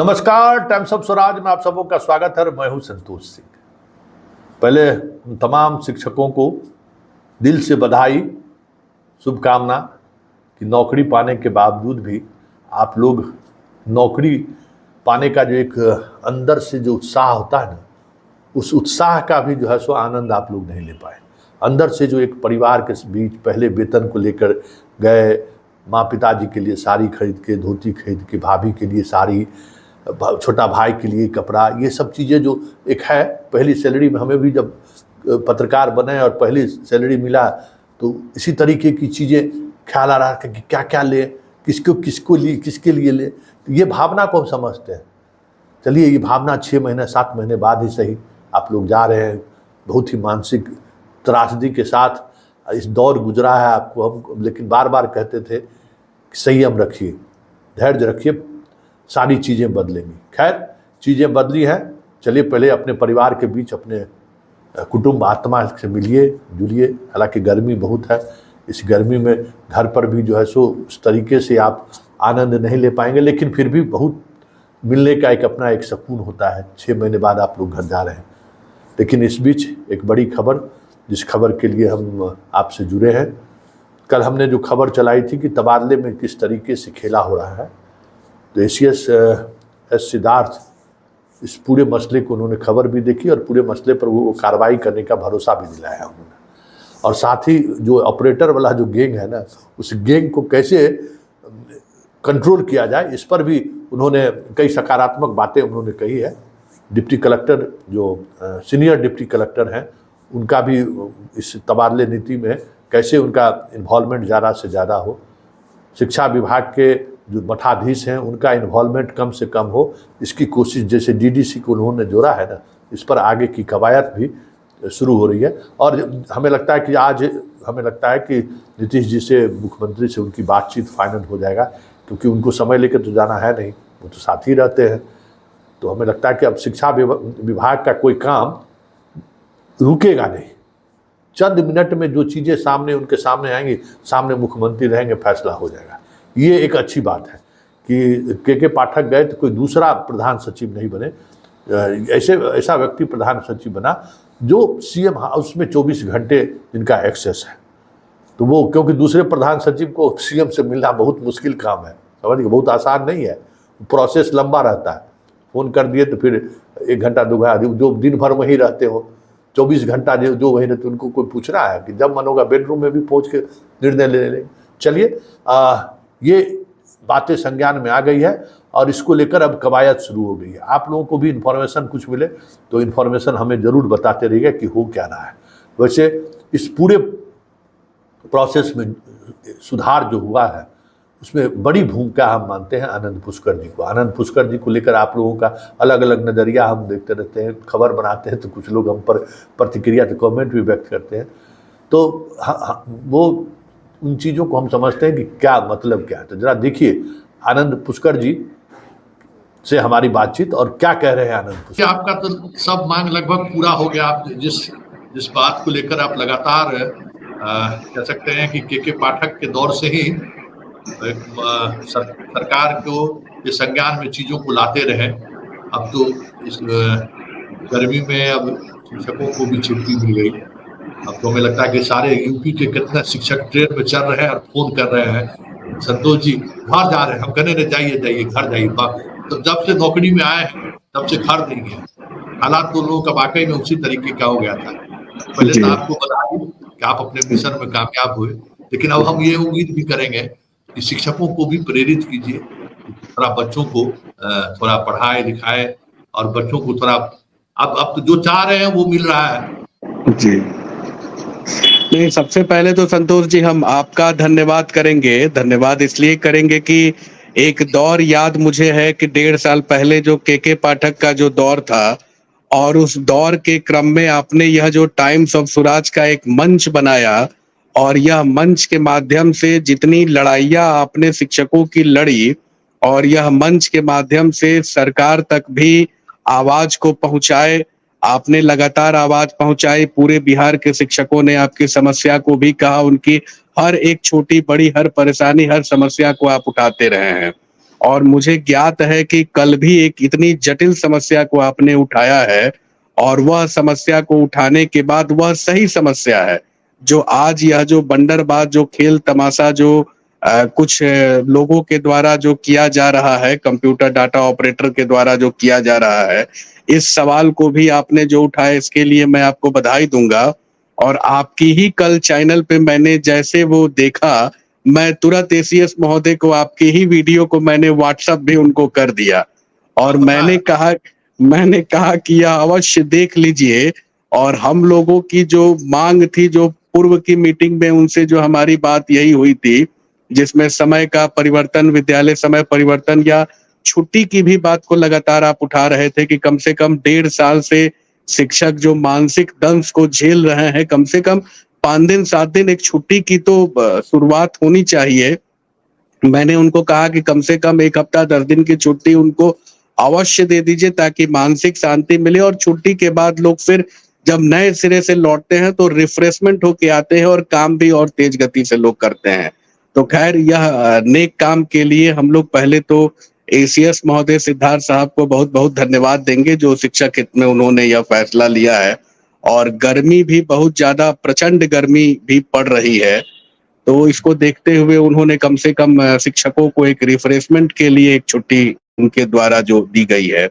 नमस्कार, times of Swaraj में आप सबों का स्वागत है। मैं हूं संतोष सिंह। पहले उन तमाम शिक्षकों को दिल से बधाई, शुभकामना कि नौकरी पाने के बावजूद भी आप लोग नौकरी पाने का जो एक अंदर से जो उत्साह होता है ना, उस उत्साह का भी जो है सो आनंद आप लोग नहीं ले पाए। अंदर से जो एक परिवार के बीच पहले वेतन को लेकर गए, माँ पिताजी के लिए साड़ी खरीद के, धोती खरीद के, भाभी के लिए साड़ी, छोटा भाई के लिए कपड़ा, ये सब चीज़ें जो एक है। पहली सैलरी में हमें भी जब पत्रकार बने और पहली सैलरी मिला तो इसी तरीके की चीज़ें ख्याल आ रहा था कि क्या क्या ले, किसके लिए ले। तो ये भावना को हम समझते हैं। चलिए, ये भावना 6 महीने 7 महीने बाद ही सही आप लोग जा रहे हैं। बहुत ही मानसिक त्रासदी के साथ इस दौर गुजरा है आपको हम, लेकिन बार बार कहते थे कि संयम रखिए, धैर्य रखिए, सारी चीज़ें बदलेंगी। खैर, चीज़ें बदली हैं। चलिए, पहले अपने परिवार के बीच, अपने कुटुंब आत्मा से मिलिए जुलिए। हालांकि गर्मी बहुत है, इस गर्मी में घर पर भी जो है सो उस तरीके से आप आनंद नहीं ले पाएंगे, लेकिन फिर भी बहुत मिलने का एक अपना एक सुकून होता है। 6 महीने बाद आप लोग घर जा रहे हैं। लेकिन इस बीच एक बड़ी खबर, जिस खबर के लिए हम आपसे जुड़े हैं। कल हमने जो खबर चलाई थी कि तबादले में किस तरीके से खेला हो रहा है, तो एसीएस सिद्धार्थ इस पूरे मसले को उन्होंने खबर भी देखी और पूरे मसले पर वो कार्रवाई करने का भरोसा भी दिलाया उन्होंने। और साथ ही जो ऑपरेटर वाला जो गैंग है ना, उस गैंग को कैसे कंट्रोल किया जाए, इस पर भी उन्होंने कई सकारात्मक बातें उन्होंने कही है। डिप्टी कलेक्टर, जो सीनियर डिप्टी कलेक्टर हैं, उनका भी इस तबादले नीति में कैसे उनका इन्वॉल्वमेंट ज़्यादा से ज़्यादा हो। शिक्षा विभाग के जो मठाधीश हैं, उनका इन्वॉल्वमेंट कम से कम हो, इसकी कोशिश, जैसे डीडीसी को उन्होंने जोड़ा है ना, इस पर आगे की कवायद भी शुरू हो रही है। और हमें लगता है कि नीतीश जी से, मुख्यमंत्री से उनकी बातचीत फाइनल हो जाएगा, क्योंकि उनको समय लेकर तो जाना है नहीं, वो तो साथ ही रहते हैं। तो हमें लगता है कि अब शिक्षा विभाग का कोई काम रुकेगा नहीं। चंद मिनट में जो चीज़ें उनके सामने आएंगी, सामने मुख्यमंत्री रहेंगे, फैसला हो जाएगा। ये एक अच्छी बात है कि के पाठक गए तो कोई दूसरा प्रधान सचिव नहीं बने। ऐसा व्यक्ति प्रधान सचिव बना जो सीएम हाउस में 24 घंटे जिनका एक्सेस है। तो वो, क्योंकि दूसरे प्रधान सचिव को सीएम से मिलना बहुत मुश्किल काम है, समझिए, बहुत आसान नहीं है। प्रोसेस लंबा रहता है। फ़ोन कर दिए तो फिर 1 घंटा 2 घंटा, जो दिन भर वहीं रहते हो, 24 घंटा जो वहीं रहते, उनको कोई पूछ रहा है कि जब मन होगा बेडरूम में भी पहुँच के निर्णय ले लेंगे। चलिए, ये बातें संज्ञान में आ गई है और इसको लेकर अब कवायद शुरू हो गई है। आप लोगों को भी इन्फॉर्मेशन कुछ मिले तो इन्फॉर्मेशन हमें ज़रूर बताते रहिएगा कि हो क्या रहा है। वैसे इस पूरे प्रोसेस में सुधार जो हुआ है, उसमें बड़ी भूमिका हम मानते हैं आनंद पुष्कर जी को। आनंद पुष्कर जी को लेकर आप लोगों का अलग अलग नज़रिया हम देखते रहते हैं, खबर बनाते हैं तो कुछ लोग हम पर प्रतिक्रिया तो कमेंट भी व्यक्त करते हैं। तो वो उन चीज़ों को हम समझते हैं कि क्या मतलब क्या है। तो जरा देखिए आनंद पुष्कर जी से हमारी बातचीत और क्या कह रहे हैं आनंद पुष्कर। आपका तो सब मांग लगभग पूरा हो गया। आप जिस बात को लेकर आप लगातार कह सकते हैं कि के पाठक के दौर से ही सरकार को ये संज्ञान में चीज़ों को लाते रहे। अब तो इस गर्मी में अब शिक्षकों को भी छुट्टी मिल गई। अब तो हमें लगता है कि सारे यूपी के कितने शिक्षक ट्रेन में चल रहे हैं और फोन कर रहे हैं, संतोष जी घर जा रहे हैं। हम कहने रहे जाइए घर जाइए। तो जब से नौकरी में आए हैं तब से घर नहीं गए। हालात तो लोगों का वाकई में उसी तरीके का हो गया था। पहले तो आपको बता दूं कि आप अपने मिशन में कामयाब हुए, लेकिन अब हम ये उम्मीद भी करेंगे कि शिक्षकों को भी प्रेरित कीजिए, थोड़ा बच्चों को थोड़ा पढ़ाए लिखाए और बच्चों को थोड़ा अब तो जो चाह रहे हैं वो मिल रहा है जी। नहीं, सबसे पहले तो संतोष जी हम आपका धन्यवाद करेंगे। धन्यवाद इसलिए करेंगे कि एक दौर याद मुझे है कि 1.5 साल पहले जो के पाठक का जो दौर था, और उस दौर के क्रम में आपने यह जो टाइम्स ऑफ स्वराज का एक मंच बनाया, और यह मंच के माध्यम से जितनी लड़ाइयाँ आपने शिक्षकों की लड़ी, और यह मंच के माध्यम से सरकार तक भी आवाज को पहुंचाए, आपने लगातार आवाज पहुंचाई। पूरे बिहार के शिक्षकों ने आपकी समस्या को भी कहा, उनकी हर एक छोटी बड़ी हर परेशानी हर समस्या को आप उठाते रहे हैं। और मुझे ज्ञात है कि कल भी एक इतनी जटिल समस्या को आपने उठाया है और वह समस्या को उठाने के बाद वह सही समस्या है। जो आज यह जो बंदरबाज जो खेल तमाशा जो कुछ लोगों के द्वारा जो किया जा रहा है, कंप्यूटर डाटा ऑपरेटर के द्वारा जो किया जा रहा है, इस सवाल को भी आपने जो उठाया इसके लिए मैं आपको बधाई दूँगा। और आपकी ही कल चैनल पे मैंने जैसे वो देखा, मैं तुरंत एसीएस महोदय को आपके ही वीडियो को मैंने व्हाट्सएप भी उनको कर दिया और मैंने कहा कि यह अवश्य देख लीजिए। और हम लोगों की जो मांग थी, जो पूर्व की मीटिंग में उनसे जो हमारी बात यही हुई थी, जिसमें समय का परिवर्तन, विद्यालय समय परिवर्तन या छुट्टी की भी बात को लगातार आप उठा रहे थे कि कम से कम 1.5 साल से शिक्षक जो मानसिक दंश को झेल रहे हैं, कम से कम 5 दिन 7 दिन एक छुट्टी की तो शुरुआत होनी चाहिए। मैंने उनको कहा कि कम से कम 1 हफ्ता 10 दिन की छुट्टी उनको अवश्य दे दीजिए ताकि मानसिक शांति मिले और छुट्टी के बाद लोग फिर जब नए सिरे से लौटते हैं तो रिफ्रेशमेंट होके आते हैं और काम भी और तेज गति से लोग करते हैं। तो खैर यह नेक काम के लिए हम लोग पहले तो एसीएस महोदय सिद्धार्थ साहब को बहुत-बहुत धन्यवाद देंगे जो शिक्षक हित में उन्होंने यह फैसला लिया है। और गर्मी भी बहुत ज़्यादा प्रचंड गर्मी भी पड़ रही है, तो इसको देखते हुए उन्होंने कम से कम शिक्षकों को एक रिफ्रेशमेंट के लिए एक छुट्टी उनके द्वारा जो दी गई है।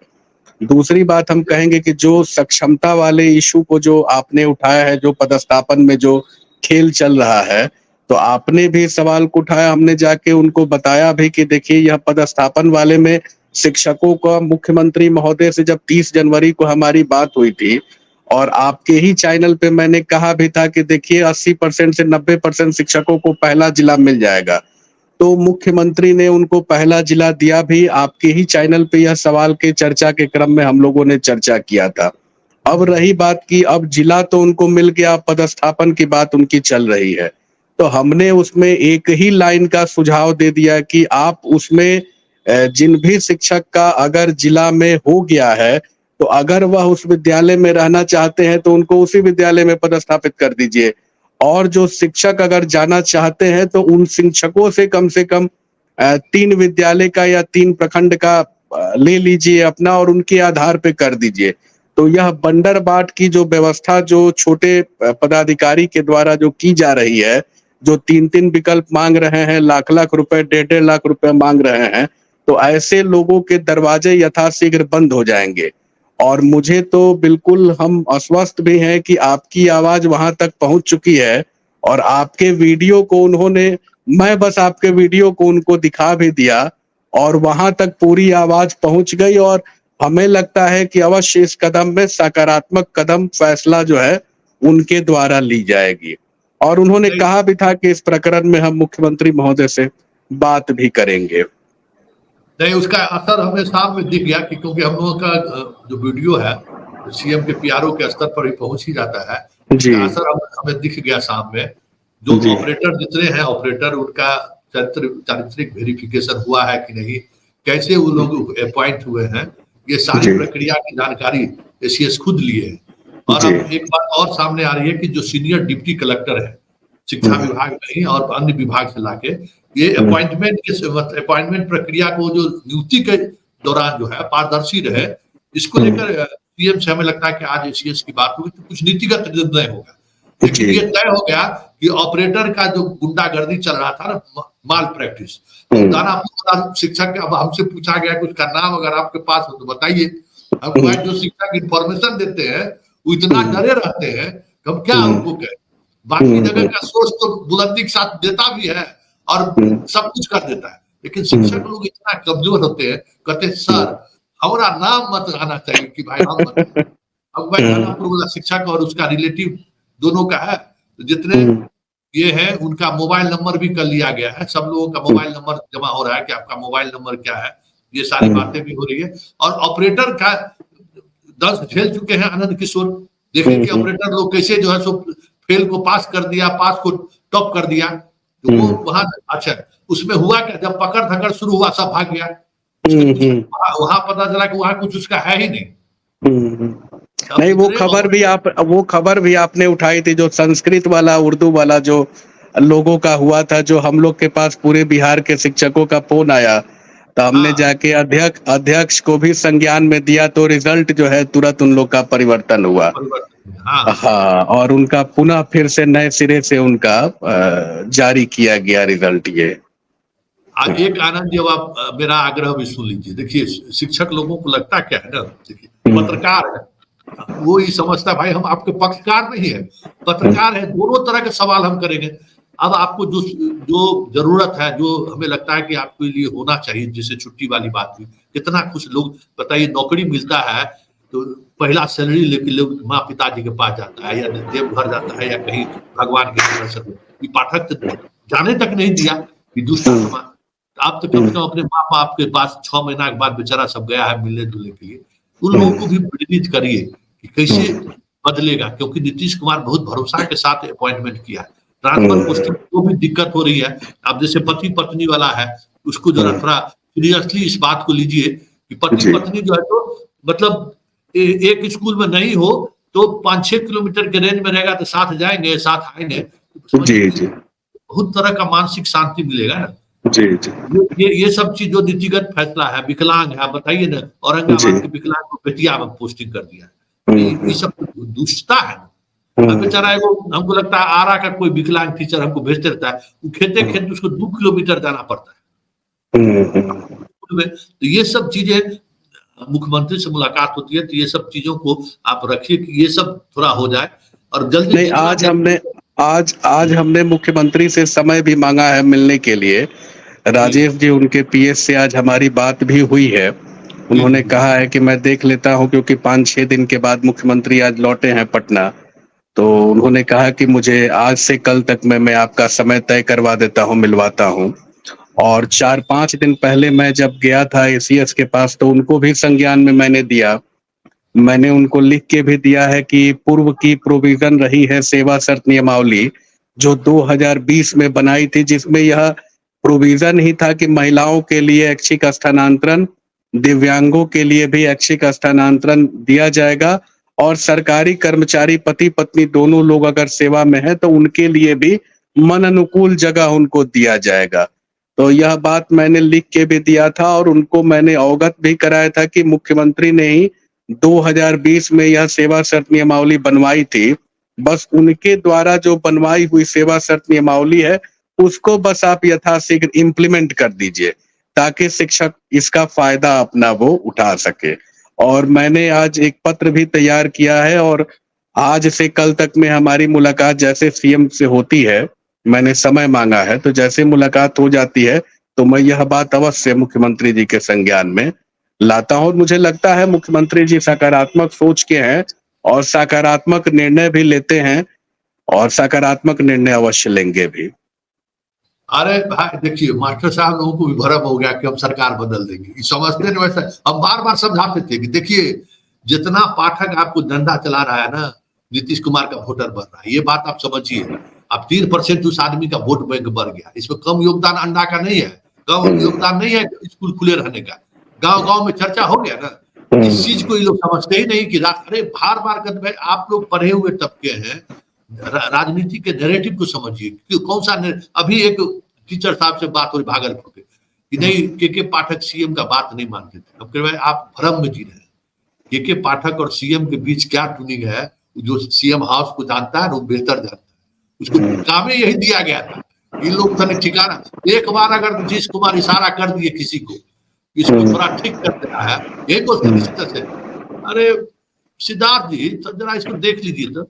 दूसरी बात हम कहेंगे कि जो सक्षमता वाले इश्यू को जो आपने उठाया है, जो पदस्थापन में जो खेल चल रहा है, तो आपने भी सवाल को उठाया, हमने जाके उनको बताया भी कि देखिए यह पदस्थापन वाले में शिक्षकों का मुख्यमंत्री महोदय से जब 30 जनवरी को हमारी बात हुई थी और आपके ही चैनल पे मैंने कहा भी था कि देखिए 80% से 90% शिक्षकों को पहला जिला मिल जाएगा। तो मुख्यमंत्री ने उनको पहला जिला दिया भी। आपके ही चैनल पे यह सवाल के चर्चा के क्रम में हम लोगों ने चर्चा किया था। अब रही बात की अब जिला तो उनको मिल गया, पदस्थापन की बात उनकी चल रही है। तो हमने उसमें एक ही लाइन का सुझाव दे दिया कि आप उसमें जिन भी शिक्षक का अगर जिला में हो गया है, तो अगर वह उस विद्यालय में रहना चाहते हैं तो उनको उसी विद्यालय में पदस्थापित कर दीजिए। और जो शिक्षक अगर जाना चाहते हैं तो उन शिक्षकों से कम 3 विद्यालय का या 3 प्रखंड का ले लीजिए अपना और उनके आधार पे कर दीजिए। तो यह बंदरबाट की जो व्यवस्था जो छोटे पदाधिकारी के द्वारा जो की जा रही है, जो 3-3 विकल्प मांग रहे हैं, लाख-लाख रुपए, 1.5 लाख रुपए मांग रहे हैं, तो ऐसे लोगों के दरवाजे यथाशीघ्र बंद हो जाएंगे। और मुझे तो बिल्कुल हम आश्वस्त भी हैं कि आपकी आवाज वहां तक पहुंच चुकी है और आपके वीडियो को मैं बस आपके वीडियो को उनको दिखा भी दिया और वहां तक पूरी आवाज पहुंच गई। और हमें लगता है कि अवश्य इस कदम में सकारात्मक कदम फैसला जो है उनके द्वारा ली जाएगी। और उन्होंने कहा भी था कि इस प्रकरण में हम मुख्यमंत्री महोदय से बात भी करेंगे। नहीं, उसका असर हमें शाम में दिख गया कि क्योंकि हम लोगों का जो वीडियो है सीएम के पीआरओ के स्तर पर ही पहुंच ही जाता है। इसका असर हमें दिख गया शाम में। जो ऑपरेटर जितने हैं ऑपरेटर, उनका चारित्रिक वेरिफिकेशन हुआ है कि नहीं, कैसे वो लोग अपॉइंट हुए हैं, ये सारी प्रक्रिया की जानकारी एसीएस खुद लिए है। और अब एक बात और सामने आ रही है कि जो सीनियर डिप्टी कलेक्टर है शिक्षा विभाग नहीं और अन्य विभाग से लाके ये अपॉइंटमेंट प्रक्रिया को जो नियुक्ति के दौरान जो है पारदर्शी रहे, इसको लेकर सीएम से हमें लगता है कि आज एसीएस की बात होगी तो कुछ नीतिगत निर्णय होगा। लेकिन ये तय हो गया कि ऑपरेटर का जो गुंडागर्दी चल रहा था ना, माल प्रैक्टिस, तो शिक्षक अब हमसे पूछा गया कि उसका नाम अगर आपके पास हो तो बताइए। हमको जो शिक्षक इंफॉर्मेशन देते हैं वो इतना डरे रहते हैं कि हम क्या उनको कहें। बाकी जगह का सोच तो बुलंदी के साथ देता भी है और सब कुछ कर देता है, लेकिन शिक्षक लोग इतना कमजोर होते हैं, कहते हैं सर हमारा नाम मत आना चाहिए कि भाई हम मत। अब मैं दानापुर वाला शिक्षक और उसका रिलेटिव दोनों का है, तो जितने ये है उनका मोबाइल नंबर भी कर लिया गया है। सब लोगों का मोबाइल नंबर जमा हो रहा है कि आपका मोबाइल नंबर क्या है, ये सारी बातें भी हो रही है। और ऑपरेटर का दर्द झेल चुके हैं आनंद किशोर। देखिए कि ऑपरेटर लोग कैसे जो है सो फेल को पास कर दिया, पास को टॉप कर दिया। तो वो वहां अच्छा उसमें हुआ क्या, जब पकड़ धकड़ शुरू हुआ सब भाग गया। वहां पता चला कि वहां कुछ उसका है ही नहीं। नहीं, वो खबर भी आपने उठाई थी, जो संस्कृत वाला उर्दू वाला जो लोगों का हुआ था, जो हम लोग के पास पूरे बिहार के शिक्षकों का फोन आया। तो हमने हाँ जाके अध्यक्ष को भी संज्ञान में दिया, तो रिजल्ट जो है तुरंत उन लोग का परिवर्तन हुआ। परिवर्तन हुआ। हाँ हाँ, और उनका पुनः फिर से नए सिरे से उनका जारी किया गया रिजल्ट ये। आज एक आनंद, जब आप मेरा आग्रह भी सुन लीजिए। देखिए, शिक्षक लोगों को लगता क्या है ना, देखिए पत्रकार है, वो ही समझता है भाई हम आपके पक्षकार नहीं है, पत्रकार है, दोनों तरह के सवाल हम करेंगे। अब आपको जो जो जरूरत है, जो हमें लगता है कि आपके लिए होना चाहिए, जैसे छुट्टी वाली बात हुई, कितना कुछ लोग बताइए, नौकरी मिलता है तो पहला सैलरी लेके लोग माँ पिताजी के पास जाता है, या देवघर जाता है, या कहीं भगवान के दर्शन। पाठक तो जाने तक नहीं दिया कि दुष्ट आत्मा। आप तो कम से कम अपने माँ बाप के पास 6 महीना के बाद बेचारा सब गया है मिलने जुलने के लिए, उन लोगों को भी प्रेरित करिए कि कैसे बदलेगा, क्योंकि नीतीश कुमार बहुत भरोसा के साथ अपॉइंटमेंट किया। ट्रांसफर पोस्टिंग को भी दिक्कत हो रही है। अब जैसे पति पत्नी वाला है, उसको जरा थोड़ा सीरियसली इस बात को लीजिए कि पति पत्नी जो है, तो मतलब एक स्कूल में नहीं हो तो 5-6 किलोमीटर के रेंज में रहेगा, तो साथ जाएंगे साथ आएंगे, बहुत तरह का मानसिक शांति मिलेगा ना। जी जी, ये सब चीज जो नीतिगत फैसला है, विकलांग है, बताइए ना, औरंगाबाद के विकलांग को बेतिया में पोस्टिंग कर दिया है, ये सब दुष्टता है ना। अब बेचारा हमको लगता है आरा का कोई विकलांग टीचर हमको भेजते रहता है, वो खेते खेत उसको 2 किलोमीटर जाना पड़ता है। तो ये सब चीजें, मुख्यमंत्री से मुलाकात होती है तो ये सब चीजों को आप रखिए कि ये सब थोड़ा हो जाए, और जल्दी नहीं, आज हमने मुख्यमंत्री से समय भी मांगा है मिलने के लिए। राजेश जी उनके पीएस से आज हमारी बात भी हुई है। उन्होंने कहा है कि मैं देख लेता हूं, क्योंकि 5-6 दिन के बाद मुख्यमंत्री आज लौटे हैं पटना, तो उन्होंने कहा कि मुझे आज से कल तक में मैं आपका समय तय करवा देता हूं, मिलवाता हूं। और 4-5 दिन पहले मैं जब गया था एसीएस के पास, तो उनको भी संज्ञान में मैंने दिया। मैंने उनको लिख के भी दिया है कि पूर्व की प्रोविजन रही है सेवा शर्त नियमावली, जो 2020 में बनाई थी, जिसमें यह प्रोविजन ही था कि महिलाओं के लिए ऐच्छिक स्थानांतरण, दिव्यांगों के लिए भी ऐच्छिक स्थानांतरण दिया जाएगा, और सरकारी कर्मचारी पति पत्नी दोनों लोग अगर सेवा में है तो उनके लिए भी मन अनुकूल जगह उनको दिया जाएगा। तो यह बात मैंने लिख के भी दिया था, और उनको मैंने अवगत भी कराया था कि मुख्यमंत्री ने ही 2020 में यह सेवा शर्त नियमावली बनवाई थी। बस उनके द्वारा जो बनवाई हुई सेवा शर्त नियमावली है, उसको बस आप यथाशीघ्र इम्प्लीमेंट कर दीजिए, ताकि शिक्षक इसका फायदा अपना वो उठा सके। और मैंने आज एक पत्र भी तैयार किया है, और आज से कल तक में हमारी मुलाकात जैसे सीएम से होती है, मैंने समय मांगा है, तो जैसे मुलाकात हो जाती है तो मैं यह बात अवश्य मुख्यमंत्री जी के संज्ञान में लाता हूं। मुझे लगता है मुख्यमंत्री जी सकारात्मक सोच के हैं, और सकारात्मक निर्णय भी लेते हैं, और सकारात्मक निर्णय अवश्य लेंगे भी। अरे भाई देखिए, मास्टर साहब लोगों को भी भ्रम हो गया कि हम सरकार बदल देंगे, ये समझते नहीं। वैसे हम बार बार समझाते थे कि देखिए, जितना पाठक आपको धंधा चला रहा है ना, नीतीश कुमार का वोटर बढ़ रहा है, ये बात आप समझिए। अब 3% उस आदमी का वोट बैंक बढ़ गया, इसमें कम योगदान अंडा का नहीं है, कम योगदान नहीं है स्कूल खुले रहने का। गांव गांव में चर्चा हो गया ना, इस चीज को ये लोग समझते ही नहीं कि अरे बार बार कहते आप लोग पढ़े हुए तबके हैं, राजनीति के नैरेटिव को समझिए कि कौन सा। अभी एक टीचर साहब से बात हो रही भागलपुर के, कि नहीं के पाठक सीएम का बात नहीं मानते थे। अब भाई आप भ्रम में जी रहे हैं। के पाठक और सीएम के बीच क्या ट्यूनिंग है, जो सीएम हाउस को जानता है वो बेहतर जानता है। उसको काम ही यही दिया गया था। इन लोग था ठिकाना, एक बार अगर नीतीश कुमार इशारा कर दिए किसी को, इसको थोड़ा ठीक कर देना है, यही बोलते निश्चित से, अरे सिद्धार्थ जी तो जरा इसको देख लीजिए, तो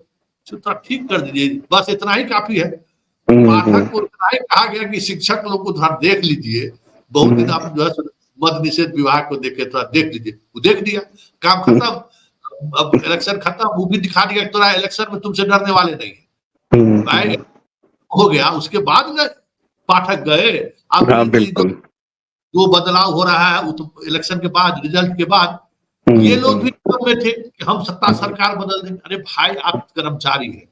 थोड़ा ठीक कर दीजिए, बस इतना ही काफी है। पाठक को इतना ही कहा गया कि शिक्षक लोग को थोड़ा देख लीजिए, बहुत दिन आप जो है मद निषेध विभाग को देखे, थोड़ा देख लीजिए, वो देख लिया, काम खत्म। अब इलेक्शन खत्म, वो भी दिखा दिया थोड़ा इलेक्शन में तुमसे डरने वाले नहीं है भाई, हो गया। उसके बाद में पाठक गए। अब जो बदलाव हो रहा है इलेक्शन के बाद, रिजल्ट के बाद, ये लोग भी में थे कि हम सत्ता सरकार बदल देंगे। अरे भाई आप कर्मचारी है,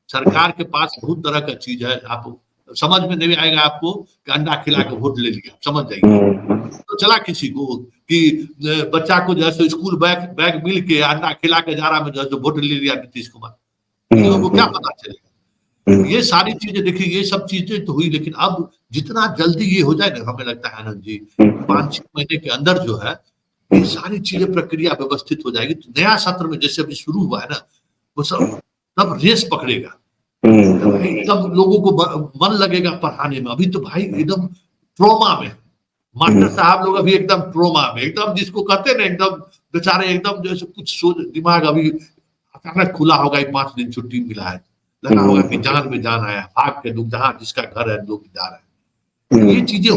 सरकार के पास बहुत तरह का चीज है, आप समझ में नहीं आएगा आपको कि अंडा खिला के वोट ले लिया, समझ जाइए। तो चला किसी को कि बच्चा को जैसे स्कूल बैग मिल के अंडा खिला के जारा में जैसे वोट ले लिया नीतीश कुमार, इन लोगों को क्या पता चलेगा। ये सारी चीजें देखिए, ये सब चीजें तो हुई, लेकिन अब जितना जल्दी ये हो जाए ना, हमें लगता है आनंद जी, 5-6 महीने के अंदर जो है ये सारी चीजें प्रक्रिया व्यवस्थित हो जाएगी। तो नया सत्र में जैसे अभी शुरू हुआ है ना, वो सब तब रेस पकड़ेगा, तब लोगों को मन लगेगा पढ़ाने में। अभी तो भाई एकदम ट्रोमा में, मास्टर साहब लोग अभी एकदम ट्रोमा में, एकदम जिसको कहते ना एकदम बेचारे एकदम जैसे कुछ सोच, दिमाग अभी अचानक खुला होगा, 5 दिन छुट्टी मिला है, लगा होगा कि जान में जान आया, भाग के लोग जहाँ जिसका घर है लोग जा रहे हैं। ये चीजें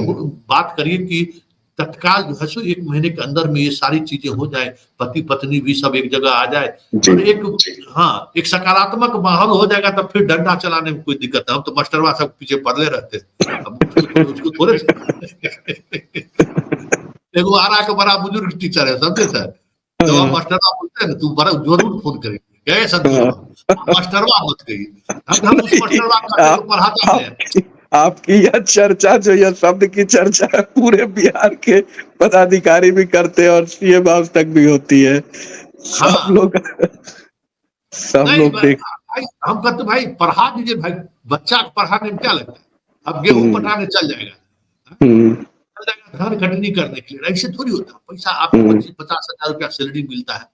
बात करिए कि तत्काल जो है सो 1 महीने के अंदर में ये सारी चीजें हो जाए, पति पत्नी भी सब एक जगह आ जाए, और एक सकारात्मक माहौल हो जाएगा, तब फिर डंडा चलाने में कोई दिक्कत नहीं। हम तो मास्टरवा सब पीछे पड़े रहते, अब उसको थोड़े एगो आरा के बड़ा बुजुर्ग टीचर है, समझे सर, जब हम मास्टरवा बोलते हैं ना, तू बड़ा जरूर फोन करेंगे, गए संतोष मास्टरवा मत कहिए, हम उस मास्टरवा का पढ़ाते हैं। आपकी यह चर्चा, जो यह शब्द की चर्चा है, पूरे बिहार के पदाधिकारी भी करते हैं और सीएम हाउस तक भी होती है। सब लोग देख, हम कहते भाई पढ़ा दीजिए भाई, बच्चा को पढ़ाने में क्या लगता है, अब गेहूं पटाने चल जाएगा, धान कटनी करने के लिए, ऐसे थोड़ी होता है। पैसा आपको 25-50 हजार रुपया सैलरी मिलता है,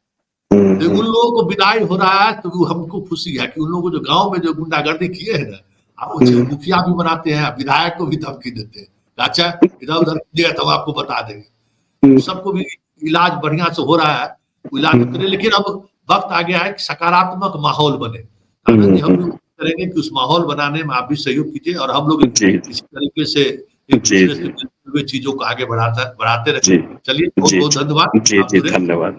तो उन लोगों को विदाई हो रहा है, तो हमको खुशी है कि उन लोगों को जो गांव में जो गुंडागर्दी किए है ना, मुखिया भी बनाते हैं, विधायक को भी धमकी देते हैं, अच्छा इधर उधर किया तो हम आपको बता देंगे। सबको भी इलाज बढ़िया से हो रहा है, इलाज करें, लेकिन अब वक्त आ गया है कि सकारात्मक माहौल बने। हम लोग करेंगे कि उस माहौल बनाने में आप भी सहयोग कीजिए, और हम लोग इसी तरीके से एक दूसरे से चीजों को आगे बढ़ाते रहे। चलिए, बहुत बहुत धन्यवाद। जी, धन्यवाद।